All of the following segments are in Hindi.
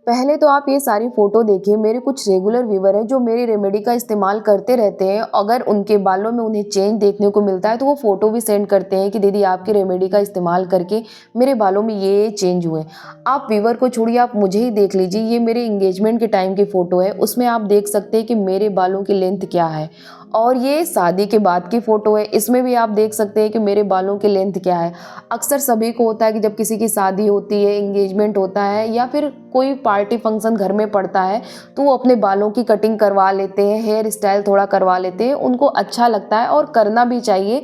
पहले तो आप ये सारी फ़ोटो देखिए, मेरे कुछ रेगुलर व्यूवर हैं जो मेरी रेमेडी का इस्तेमाल करते रहते हैं। अगर उनके बालों में उन्हें चेंज देखने को मिलता है तो वो फ़ोटो भी सेंड करते हैं कि दीदी आपकी रेमेडी का इस्तेमाल करके मेरे बालों में ये चेंज हुए। आप व्यूवर को छोड़िए, आप मुझे ही देख लीजिए, ये मेरे एंगेजमेंट के टाइम की फ़ोटो है। उसमें आप देख सकते हैं कि मेरे बालों की लेंथ क्या है, और ये शादी के बाद की फ़ोटो है, इसमें भी आप देख सकते हैं कि मेरे बालों की लेंथ क्या है। अक्सर सभी को होता है कि जब किसी की शादी होती है, एंगेजमेंट होता है या फिर कोई पार्टी फंक्शन घर में पड़ता है तो वो अपने बालों की कटिंग करवा लेते हैं, हेयर स्टाइल थोड़ा करवा लेते हैं। उनको अच्छा लगता है और करना भी चाहिए।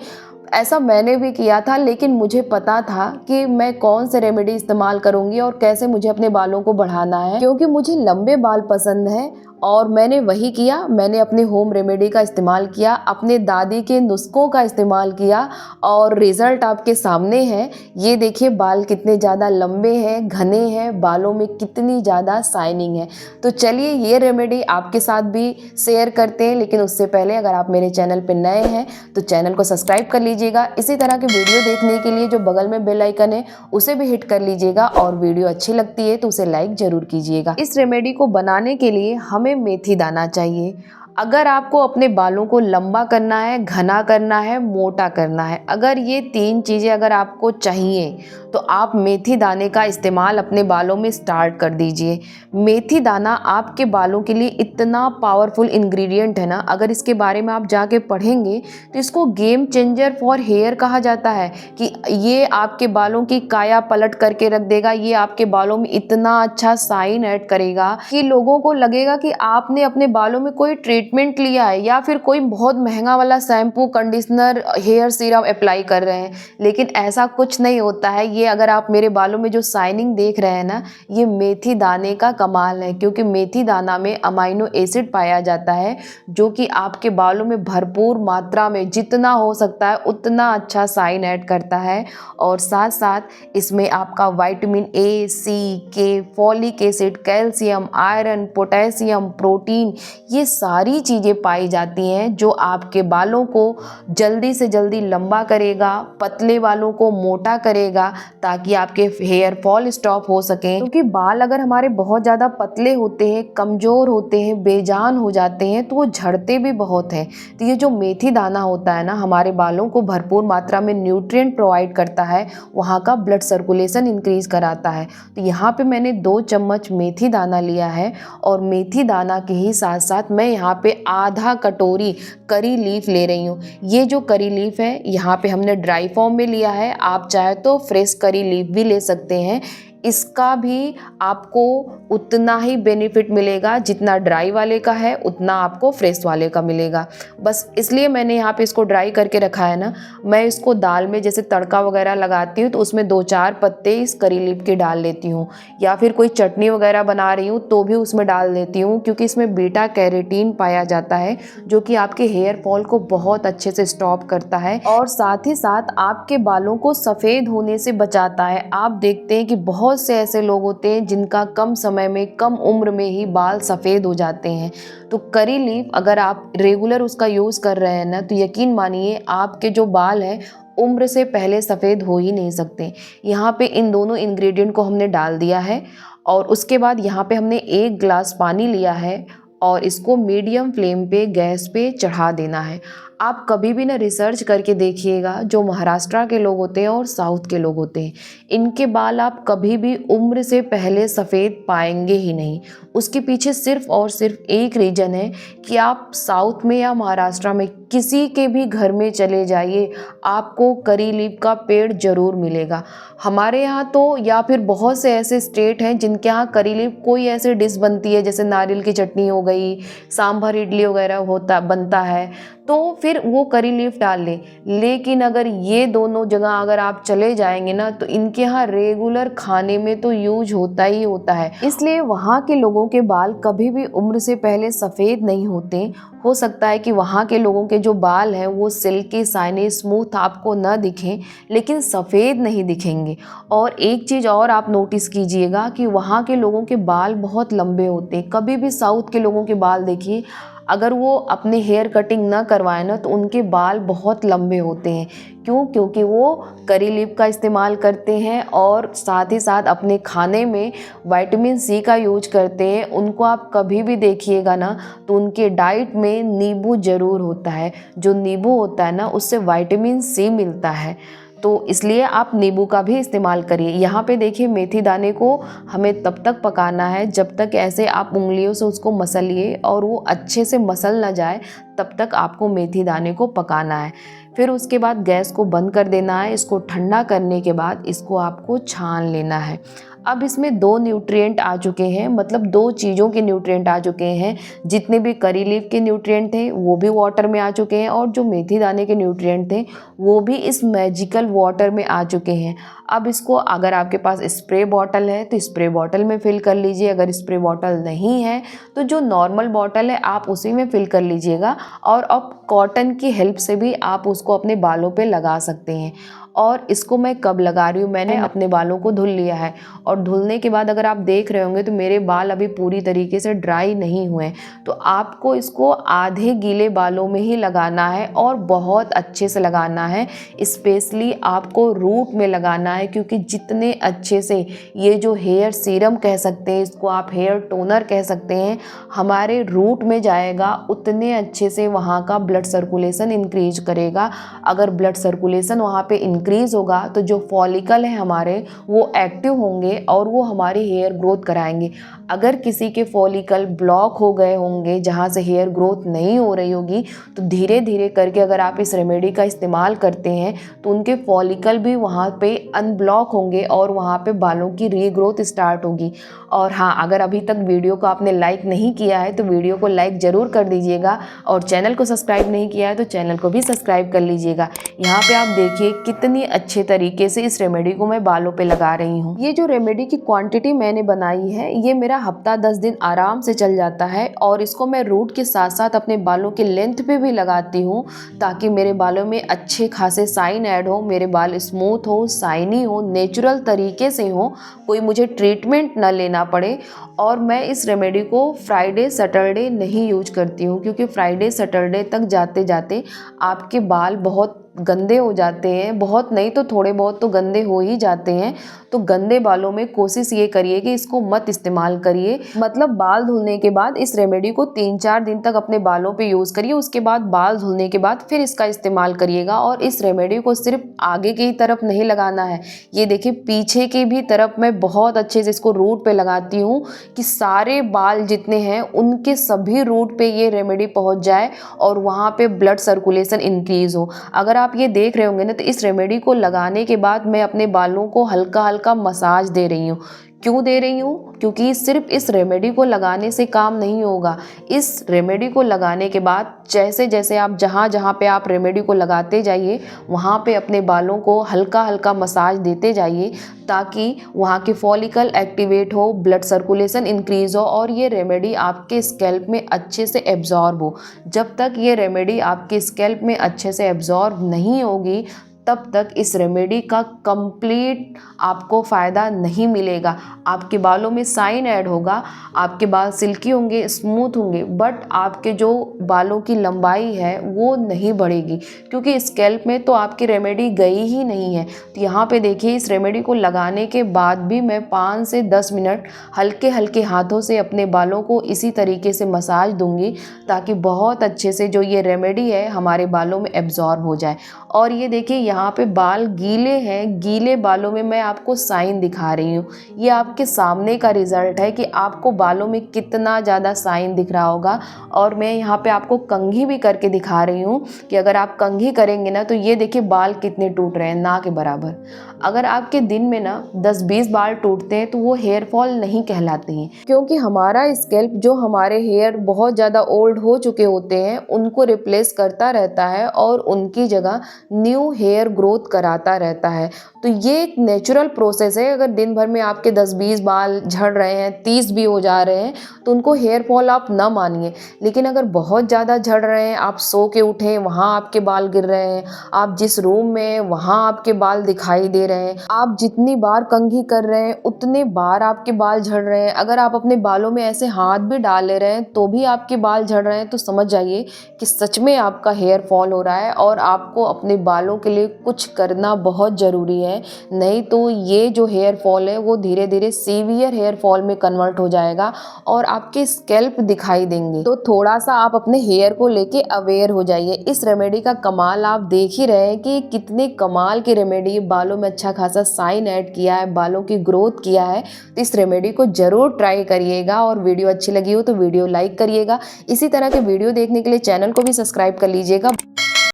ऐसा मैंने भी किया था, लेकिन मुझे पता था कि मैं कौन से रेमेडी इस्तेमाल करूँगी और कैसे मुझे अपने बालों को बढ़ाना है, क्योंकि मुझे लंबे बाल पसंद हैं। और मैंने वही किया, मैंने अपने होम रेमेडी का इस्तेमाल किया, अपने दादी के नुस्ख़ों का इस्तेमाल किया और रिज़ल्ट आपके सामने है। ये देखिए बाल कितने ज़्यादा लंबे हैं, घने हैं, बालों में कितनी ज़्यादा शाइनिंग है। तो चलिए ये रेमेडी आपके साथ भी शेयर करते हैं, लेकिन उससे पहले अगर आप मेरे चैनल पर नए हैं तो चैनल को सब्सक्राइब कर लीजिएगा। इसी तरह के वीडियो देखने के लिए जो बगल में बेल आइकन है उसे भी हिट कर लीजिएगा, और वीडियो अच्छी लगती है तो उसे लाइक ज़रूर कीजिएगा। इस रेमेडी को बनाने के लिए हमें मेथी दाना चाहिए। अगर आपको अपने बालों को लंबा करना है, घना करना है, मोटा करना है, अगर ये 3 चीज़ें अगर आपको चाहिए तो आप मेथी दाने का इस्तेमाल अपने बालों में स्टार्ट कर दीजिए। मेथी दाना आपके बालों के लिए इतना पावरफुल इंग्रेडिएंट है ना, अगर इसके बारे में आप जाके पढ़ेंगे तो इसको गेम चेंजर फॉर हेयर कहा जाता है, कि ये आपके बालों की काया पलट करके रख देगा। ये आपके बालों में इतना अच्छा शाइन ऐड करेगा कि लोगों को लगेगा कि आपने अपने बालों में कोई ट्रीटमेंट लिया है या फिर कोई बहुत महंगा वाला shampoo, conditioner, hair serum apply कर रहे हैं। लेकिन ऐसा कुछ नहीं होता है। ये अगर आप मेरे बालों में जो शाइनिंग देख रहे हैं ना, ये मेथी दाने का कमाल है, क्योंकि मेथी दाना में अमाइनो एसिड पाया जाता है जो कि आपके बालों में भरपूर मात्रा में जितना हो सकता है उतना अच्छा शाइन ऐड करता है। और साथ साथ इसमें आपका विटामिन ए, सी, के, folic acid, calcium, iron, potassium, protein, ये सारी चीज़ें पाई जाती हैं जो आपके बालों को जल्दी से जल्दी लंबा करेगा, पतले बालों को मोटा करेगा, ताकि आपके हेयर फॉल स्टॉप हो सकें। क्योंकि बाल अगर हमारे बहुत ज़्यादा पतले होते हैं, कमज़ोर होते हैं, बेजान हो जाते हैं तो वो झड़ते भी बहुत हैं। तो ये जो मेथी दाना होता है ना, हमारे बालों को भरपूर मात्रा में न्यूट्रिएंट प्रोवाइड करता है, वहाँ का ब्लड सर्कुलेशन इंक्रीज़ कराता है। तो यहाँ पे मैंने 2 चम्मच मेथी दाना लिया है, और मेथी दाना के ही साथ साथ मैं यहाँ पे आधा कटोरी करी लीफ ले रही हूँ। ये जो करी लीफ है यहाँ पे हमने ड्राई फॉर्म में लिया है, आप चाहे तो फ्रेश करी लीफ भी ले सकते हैं। इसका भी आपको उतना ही बेनिफिट मिलेगा जितना ड्राई वाले का है, उतना आपको फ्रेश वाले का मिलेगा। बस इसलिए मैंने यहाँ पे इसको ड्राई करके रखा है ना। मैं इसको दाल में जैसे तड़का वगैरह लगाती हूँ तो उसमें 2-4 पत्ते इस करी लीफ के डाल लेती हूँ, या फिर कोई चटनी वगैरह बना रही हूँ तो भी उसमें डाल देती हूँ, क्योंकि इसमें बीटा कैरोटीन पाया जाता है जो कि आपके हेयर फॉल को बहुत अच्छे से स्टॉप करता है, और साथ ही साथ आपके बालों को सफ़ेद होने से बचाता है। आप देखते हैं कि बहुत से ऐसे लोग होते हैं जिनका कम समय में, कम उम्र में ही बाल सफ़ेद हो जाते हैं। तो करी लीफ अगर आप रेगुलर उसका यूज़ कर रहे हैं ना, तो यकीन मानिए आपके जो बाल हैं उम्र से पहले सफ़ेद हो ही नहीं सकते। यहाँ पे इन दोनों इंग्रेडिएंट को हमने डाल दिया है, और उसके बाद यहाँ पे हमने 1 ग्लास पानी लिया है और इसको मीडियम फ्लेम पे गैस पे चढ़ा देना है। आप कभी भी ना रिसर्च करके देखिएगा, जो महाराष्ट्र के लोग होते हैं और साउथ के लोग होते हैं, इनके बाल आप कभी भी उम्र से पहले सफ़ेद पाएंगे ही नहीं। उसके पीछे सिर्फ और सिर्फ एक रीज़न है कि आप साउथ में या महाराष्ट्र में किसी के भी घर में चले जाइए, आपको करी लीफ का पेड़ ज़रूर मिलेगा। हमारे यहाँ तो, या फिर बहुत से ऐसे स्टेट हैं जिनके यहाँ करी लीफ कोई ऐसी डिश बनती है, जैसे नारियल की चटनी हो गई, सांभर इडली वगैरह बनता है, तो फिर वो करी लीफ डाल लें। लेकिन अगर ये दोनों जगह अगर आप चले जाएंगे ना, तो इनके यहाँ रेगुलर खाने में तो यूज होता ही होता है। इसलिए वहाँ के लोगों के बाल कभी भी उम्र से पहले सफ़ेद नहीं होते। हो सकता है कि वहाँ के लोगों के जो बाल हैं वो सिल्की, शाइनी, स्मूथ आपको न दिखें, लेकिन सफ़ेद नहीं दिखेंगे। और एक चीज़ और आप नोटिस कीजिएगा कि वहाँ के लोगों के बाल बहुत लंबे होते हैं। कभी भी साउथ के लोगों के बाल देखिए, अगर वो अपने हेयर कटिंग ना करवाएं ना तो उनके बाल बहुत लंबे होते हैं। क्यों? क्योंकि वो करी लीफ का इस्तेमाल करते हैं और साथ ही साथ अपने खाने में विटामिन सी का यूज करते हैं। उनको आप कभी भी देखिएगा ना तो उनके डाइट में नींबू ज़रूर होता है। जो नींबू होता है ना उससे विटामिन सी मिलता है, तो इसलिए आप नींबू का भी इस्तेमाल करिए। यहाँ पे देखिए मेथी दाने को हमें तब तक पकाना है जब तक ऐसे आप उंगलियों से उसको मसलिए और वो अच्छे से मसल ना जाए, तब तक आपको मेथी दाने को पकाना है। फिर उसके बाद गैस को बंद कर देना है। इसको ठंडा करने के बाद इसको आपको छान लेना है। अब इसमें 2 न्यूट्रिएंट आ चुके हैं, मतलब 2 चीज़ों के न्यूट्रिएंट आ चुके हैं। जितने भी करी लीफ के न्यूट्रिएंट थे वो भी वाटर में आ चुके हैं और जो मेथी दाने के न्यूट्रिएंट थे वो भी इस मैजिकल वाटर में आ चुके हैं। अब इसको अगर आपके पास स्प्रे बॉटल है तो स्प्रे बॉटल में फिल कर लीजिए। अगर स्प्रे बॉटल नहीं है तो जो नॉर्मल बॉटल है आप उसी में फिल कर लीजिएगा। और अब कॉटन की हेल्प से भी आप उसको अपने बालों पे लगा सकते हैं। और इसको मैं कब लगा रही हूँ, मैंने अपने बालों को धुल लिया है और धुलने के बाद अगर आप देख रहे होंगे तो मेरे बाल अभी पूरी तरीके से ड्राई नहीं हुए। तो आपको इसको आधे गीले बालों में ही लगाना है और बहुत अच्छे से लगाना है। स्पेशली आपको रूट में लगाना है, क्योंकि जितने अच्छे से ये जो हेयर सीरम कह सकते हैं, इसको आप हेयर टोनर कह सकते हैं, हमारे रूट में जाएगा उतने अच्छे से वहाँ का ब्लड सर्कुलेशन इंक्रीज करेगा। अगर ब्लड सर्कुलेशन वहाँ पे इंक्रीज होगा तो जो फॉलिकल है हमारे वो एक्टिव होंगे और वो हमारी हेयर ग्रोथ कराएंगे। अगर किसी के फॉलिकल ब्लॉक हो गए होंगे जहाँ से हेयर ग्रोथ नहीं हो रही होगी, तो धीरे धीरे करके अगर आप इस रेमेडी का इस्तेमाल करते हैं तो उनके फॉलिकल भी वहाँ पे अनब्लॉक होंगे और वहाँ पे बालों की रीग्रोथ स्टार्ट होगी। और हाँ, अगर अभी तक वीडियो को आपने लाइक नहीं किया है तो वीडियो को लाइक ज़रूर कर दीजिएगा और चैनल को सब्सक्राइब नहीं किया है तो चैनल को भी सब्सक्राइब कर लीजिएगा। यहाँ पे आप देखिए कितनी अच्छे तरीके से इस रेमेडी को मैं बालों पे लगा रही हूँ। ये जो रेमेडी की क्वांटिटी मैंने बनाई है ये मेरा हफ्ता 10 दिन आराम से चल जाता है। और इसको मैं रूट के साथ साथ अपने बालों के लेंथ पे भी लगाती हूँ ताकि मेरे बालों में अच्छे खासे शाइन ऐड हो, मेरे बाल स्मूथ हो, शाइनी हो, नेचुरल तरीके से हो, कोई मुझे ट्रीटमेंट न लेना पड़े। और मैं इस रेमेडी को फ्राइडे सैटरडे नहीं यूज करती हूँ, क्योंकि फ्राइडे सैटरडे तक जाते जाते आपके बाल बहुत गंदे हो जाते हैं। बहुत नहीं तो थोड़े बहुत तो गंदे हो ही जाते हैं। तो गंदे बालों में कोशिश ये करिए कि इसको मत इस्तेमाल करिए। मतलब बाल धुलने के बाद इस रेमेडी को 3-4 दिन तक अपने बालों पे यूज़ करिए। उसके बाद बाल धुलने के बाद फिर इसका इस्तेमाल करिएगा। और इस रेमेडी को सिर्फ आगे की तरफ नहीं लगाना है, ये देखिए पीछे की भी तरफ मैं बहुत अच्छे से इसको रूट पे लगाती हूँ कि सारे बाल जितने हैं उनके सभी रूट पे ये रेमेडी पहुँच जाए और वहाँ पे ब्लड सर्कुलेशन इंक्रीज हो। अगर आप ये देख रहे होंगे ना तो इस रेमेडी को लगाने के बाद मैं अपने बालों को हल्का हल्का मसाज दे रही हूँ। क्यों दे रही हूँ? क्योंकि सिर्फ इस रेमेडी को लगाने से काम नहीं होगा। इस रेमेडी को लगाने के बाद जैसे जैसे आप जहाँ जहाँ पे आप रेमेडी को लगाते जाइए वहाँ पे अपने बालों को हल्का हल्का मसाज देते जाइए ताकि वहाँ के फॉलिकल एक्टिवेट हो, ब्लड सर्कुलेशन इंक्रीज हो और ये रेमेडी आपके स्कैल्प में अच्छे से एब्जॉर्ब हो। जब तक ये रेमेडी आपके स्कैल्प में अच्छे से एब्जॉर्ब नहीं होगी तब तक इस रेमेडी का कंप्लीट आपको फ़ायदा नहीं मिलेगा। आपके बालों में शाइन ऐड होगा, आपके बाल सिल्की होंगे, स्मूथ होंगे, बट आपके जो बालों की लंबाई है वो नहीं बढ़ेगी, क्योंकि स्कैल्प में तो आपकी रेमेडी गई ही नहीं है। तो यहाँ पे देखिए इस रेमेडी को लगाने के बाद भी मैं 5 से 10 मिनट हल्के हल्के हाथों से अपने बालों को इसी तरीके से मसाज दूंगी ताकि बहुत अच्छे से जो ये रेमेडी है हमारे बालों में एब्जॉर्ब हो जाए। और ये देखिए यहाँ पे बाल गीले हैं, गीले बालों में मैं आपको साइन दिखा रही हूँ। ये आपके सामने का रिजल्ट है कि आपको बालों में कितना ज़्यादा साइन दिख रहा होगा। और मैं यहाँ पे आपको कंघी भी करके दिखा रही हूँ कि अगर आप कंघी करेंगे ना तो ये देखिए बाल कितने टूट रहे हैं, ना के बराबर। अगर आपके दिन में ना 10-20 बाल टूटते हैं तो वो हेयर फॉल नहीं कहलाते हैं, क्योंकि हमारा स्कैल्प जो हमारे हेयर बहुत ज़्यादा ओल्ड हो चुके होते हैं उनको रिप्लेस करता रहता है और उनकी जगह न्यू हेयर ग्रोथ कराता रहता है। तो ये एक नेचुरल प्रोसेस है। अगर दिन भर में आपके 10-20 बाल झड़ रहे हैं, 30 भी हो जा रहे हैं, तो उनको हेयर फॉल आप ना मानिए। लेकिन अगर बहुत ज़्यादा झड़ रहे हैं, आप सो के उठे वहाँ आपके बाल गिर रहे हैं, आप जिस रूम में वहाँ आपके बाल दिखाई दे रहे हैं, आप जितनी बार कंघी कर रहे हैं उतने बार आपके बाल झड़ रहे हैं, अगर आप अपने बालों में ऐसे हाथ भी डाल ले रहे हैं तो भी आपके बाल झड़ रहे हैं, तो समझ जाइए कि सच में आपका हेयर फॉल हो रहा है और आपको अपने बालों के लिए कुछ करना बहुत ज़रूरी है। नहीं तो ये जो हेयर फॉल है वो धीरे धीरे सीवियर हेयर फॉल में कन्वर्ट हो जाएगा और आपके स्कैल्प दिखाई देंगे। तो थोड़ा सा आप अपने हेयर को लेके अवेयर हो जाइए। इस रेमेडी का कमाल आप देख ही रहे हैं कि कितने कमाल की रेमेडी, बालों में अच्छा खासा शाइन ऐड किया है, बालों की ग्रोथ किया है। तो इस रेमेडी को जरूर ट्राई करिएगा और वीडियो अच्छी लगी हो तो वीडियो लाइक करिएगा। इसी तरह के वीडियो देखने के लिए चैनल को भी सब्सक्राइब कर लीजिएगा।